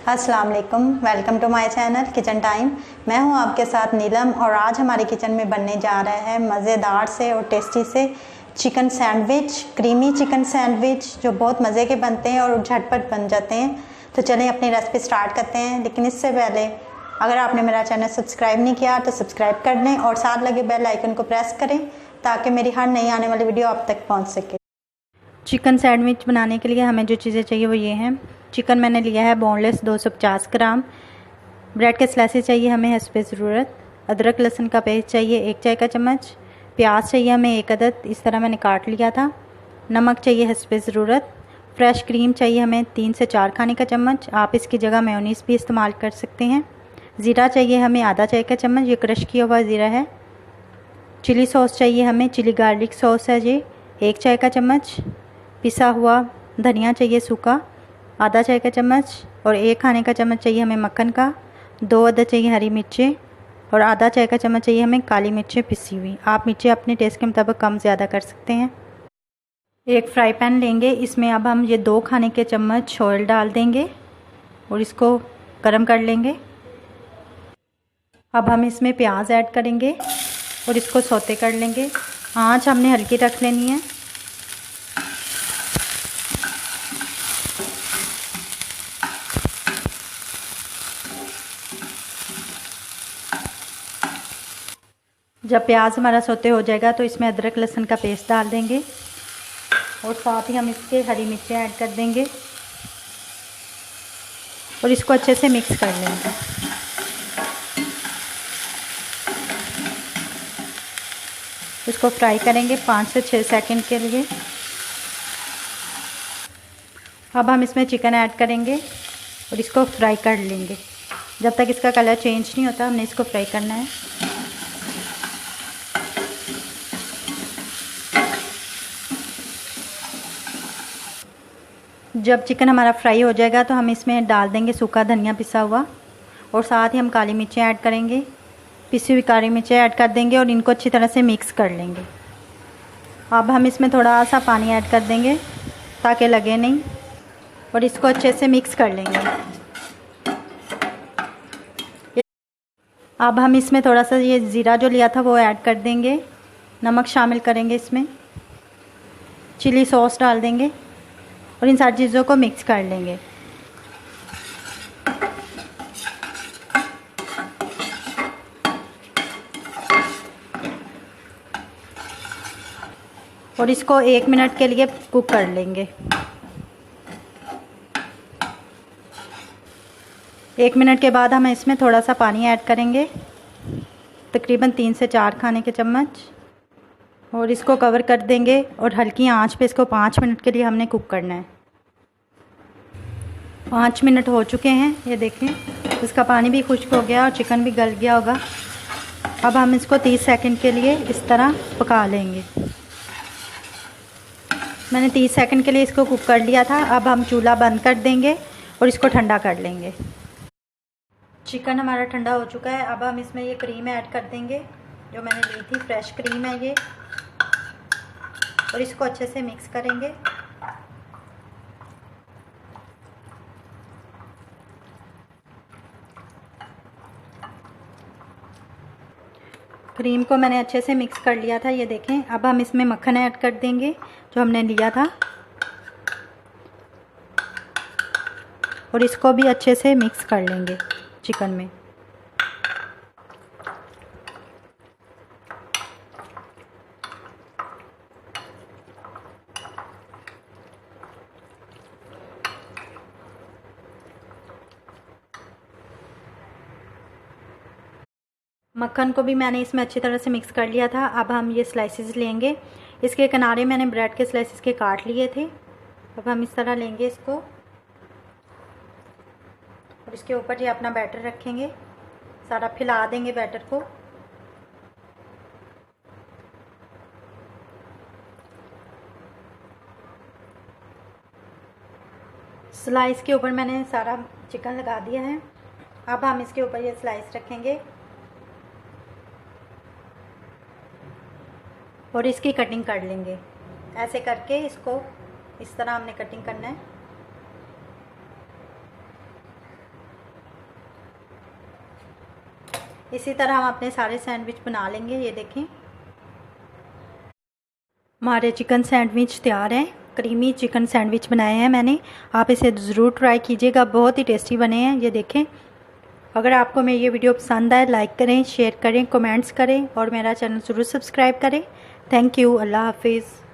अस्सलाम वालेकुम, welcome to my channel kitchen time. मैं हूं आपके साथ नीलम और आज हमारे किचन में बनने जा रहा है मज़ेदार से और टेस्टी से chicken sandwich, creamy chicken sandwich जो बहुत मज़े के बनते हैं और झटपट बन जाते हैं। तो चलें अपनी रेसिपी स्टार्ट करते हैं, लेकिन इससे पहले अगर आपने मेरा चैनल सब्सक्राइब नहीं किया तो सब्सक्राइब कर दें और साथ लगे बेल आइकन को प्रेस करें ताकि मेरी हर नई आने वाली वीडियो आप तक पहुँच सके। चिकन सैंडविच बनाने के लिए हमें जो चीज़ें चाहिए वो ये हैं। चिकन मैंने लिया है बोनलेस 250 ग्राम। ब्रेड के स्लाइसेस चाहिए हमें हस्बे ज़रूरत। अदरक लहसुन का पेस्ट चाहिए 1 चाय का चम्मच। प्याज चाहिए हमें 1 अदद, इस तरह मैंने काट लिया था। नमक चाहिए हस्बे ज़रूरत। फ्रेश क्रीम चाहिए हमें 3 से 4 खाने का चम्मच। आप इसकी जगह मेयोनीज़ भी इस्तेमाल कर सकते हैं। ज़ीरा चाहिए हमें आधा चाय का चम्मच, ये क्रश किया हुआ ज़ीरा है। चिली सॉस चाहिए हमें, चिली गार्लिक सॉस है ये 1 चाय का चम्मच। पिसा हुआ धनिया चाहिए सूखा आधा चाय का चम्मच और 1 खाने का चम्मच चाहिए हमें मक्खन का। 2 अदद चाहिए हरी मिर्चें और आधा चाय का चम्मच चाहिए हमें काली मिर्चें पिसी हुई। आप मिर्चें अपने टेस्ट के मुताबिक कम ज़्यादा कर सकते हैं। एक फ्राई पैन लेंगे, इसमें अब हम ये 2 खाने के चम्मच ऑयल डाल देंगे और इसको गर्म कर लेंगे। अब हम इसमें प्याज ऐड करेंगे और इसको सौते कर लेंगे। आँच हमने हल्की रख लेनी है। जब प्याज हमारा सौते हो जाएगा तो इसमें अदरक लहसुन का पेस्ट डाल देंगे और साथ ही हम इसके हरी मिर्चें ऐड कर देंगे और इसको अच्छे से मिक्स कर लेंगे। इसको फ्राई करेंगे 5 से 6 सेकंड के लिए। अब हम इसमें चिकन ऐड करेंगे और इसको फ्राई कर लेंगे। जब तक इसका कलर चेंज नहीं होता हमने इसको फ्राई करना है। जब चिकन हमारा फ्राई हो जाएगा तो हम इसमें डाल देंगे सूखा धनिया पिसा हुआ और साथ ही हम काली मिर्चें ऐड करेंगे। पिसी हुई काली मिर्चें ऐड कर देंगे और इनको अच्छी तरह से मिक्स कर लेंगे। अब हम इसमें थोड़ा सा पानी ऐड कर देंगे ताकि लगे नहीं और इसको अच्छे से मिक्स कर लेंगे। अब हम इसमें थोड़ा सा ये ज़ीरा जो लिया था वो ऐड कर देंगे। नमक शामिल करेंगे इसमें। चिली सॉस डाल देंगे और इन सारी चीज़ों को मिक्स कर लेंगे। और इसको 1 मिनट के लिए कुक कर लेंगे। 1 मिनट के बाद हम इसमें थोड़ा सा पानी ऐड करेंगे, तकरीबन 3 से 4 खाने के चम्मच, और इसको कवर कर देंगे और हल्की आंच पे इसको 5 मिनट के लिए हमने कुक करना है। 5 मिनट हो चुके हैं, ये देखें इसका पानी भी खुश्क हो गया और चिकन भी गल गया होगा। अब हम इसको 30 सेकंड के लिए इस तरह पका लेंगे। मैंने 30 सेकंड के लिए इसको कुक कर लिया था। अब हम चूल्हा बंद कर देंगे और इसको ठंडा कर लेंगे। चिकन हमारा ठंडा हो चुका है। अब हम इसमें ये क्रीम ऐड कर देंगे जो मैंने ली थी, फ्रेश क्रीम है ये, और इसको अच्छे से मिक्स करेंगे। क्रीम को मैंने अच्छे से मिक्स कर लिया था, ये देखें। अब हम इसमें मक्खन ऐड कर देंगे जो हमने लिया था और इसको भी अच्छे से मिक्स कर लेंगे चिकन में। मक्खन को भी मैंने इसमें अच्छी तरह से मिक्स कर लिया था। अब हम ये स्लाइसेस लेंगे। इसके किनारे मैंने ब्रेड के स्लाइसेस के काट लिए थे। अब हम इस तरह लेंगे इसको और इसके ऊपर ये अपना बैटर रखेंगे, सारा फैला देंगे बैटर को। स्लाइस के ऊपर मैंने सारा चिकन लगा दिया है। अब हम इसके ऊपर ये स्लाइस रखेंगे और इसकी कटिंग कर लेंगे। ऐसे करके इसको इस तरह हमने कटिंग करना है। इसी तरह हम अपने सारे सैंडविच बना लेंगे। ये देखें, हमारे चिकन सैंडविच तैयार हैं। क्रीमी चिकन सैंडविच बनाए हैं मैंने। आप इसे ज़रूर ट्राई कीजिएगा, बहुत ही टेस्टी बने हैं। ये देखें, अगर आपको मेरी ये वीडियो पसंद आए लाइक करें, शेयर करें, कमेंट्स करें और मेरा चैनल ज़रूर सब्सक्राइब करें। Thank you. अल्लाह हाफिज़।